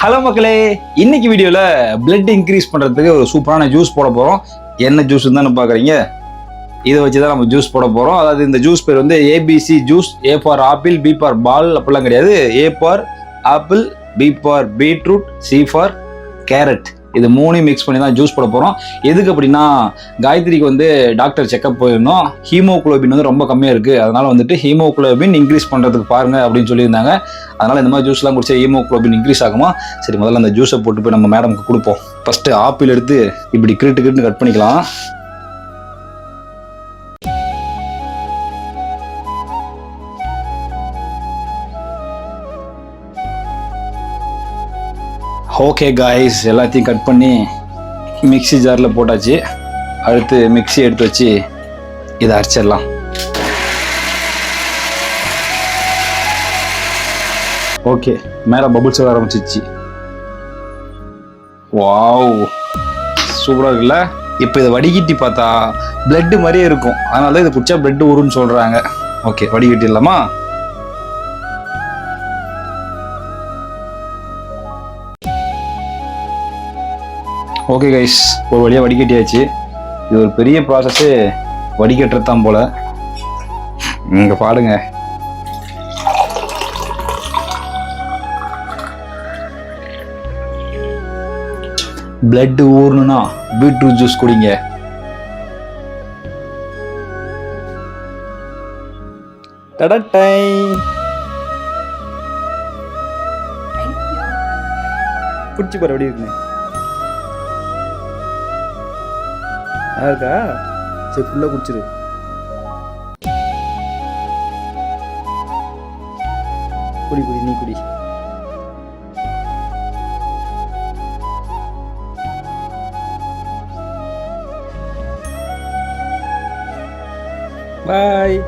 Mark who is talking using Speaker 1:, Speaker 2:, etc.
Speaker 1: Hello மக்களே, இன்னைக்கு வீடியோல பிளட் இன்க்ரீஸ் பண்றதுக்கு ஒரு சூப்பரான ஜூஸ் போட போறோம். என்ன ஜூஸ் தானே பாக்குறீங்க? இதை வச்சுதான் நம்ம ஜூஸ் போட போறோம். அதாவது இந்த ஜூஸ் பேர் வந்து ABC juice. A for apple, B for ball அப்படிலாம் கிடையாது. A for apple, B for beetroot, C for carrot. இது மூணையும் மிக்ஸ் பண்ணி தான் ஜூஸ் போட போகிறோம். எதுக்கு அப்படின்னா, காயத்ரிக்கு வந்து டாக்டர் செக்அப் போயிருந்தோம். ஹீமோகுளோபின் வந்து ரொம்ப கம்மியாக இருக்குது. அதனால் வந்துட்டு ஹீமோகுளோபின் இன்க்ரீஸ் பண்ணுறதுக்கு பாருங்கள் அப்படின்னு சொல்லியிருந்தாங்க. அதனால் இந்த மாதிரி ஜூஸ்லாம் குடிச்சா ஹீமோகுளோபின் இன்க்ரீஸ் ஆகுமா? சரி, முதல்ல அந்த ஜூஸை போட்டு போய் நம்ம மேடமுக்கு கொடுப்போம். ஃபஸ்ட்டு ஆப்பிள் எடுத்து இப்படி கிரிட்டு கட் பண்ணிக்கலாம். ஓகே காய்ஸ், எல்லாத்தையும் கட் பண்ணி மிக்ஸி ஜாரில் போட்டாச்சு. அடுத்து மிக்ஸி எடுத்து வச்சு இதை அரைச்சிடலாம். ஓகே, மேலே பபுள்ஸ் வர ஆரம்பிச்சிச்சு. வாவ், சூப்பராக இருக்குல்ல? இப்போ இதை வடிகட்டி பார்த்தா பிளட்டு மாதிரியே இருக்கும். அதனால தான் இதை குடிச்சா பிளட்டு ஊறுன்னு சொல்கிறாங்க. ஓகே, வடிகட்டிடலாமா? ஓகே கைஸ், ஒரு வழியாக வடிகட்டியாச்சு. இது ஒரு பெரிய ப்ராசஸ்ஸு, வடிகட்டுறது தான் போல். இங்கே பாடுங்க. பிளட் ஊறணும்னா பீட்ரூட் ஜூஸ் குடிங்க. டடட்டை. குடிச்சு பாரு, எப்படி இருக்குன்னு. இருக்கா? சரி, ஃபுல்லாக குடிச்சிரு. குடி, நீ குடி. பாய்.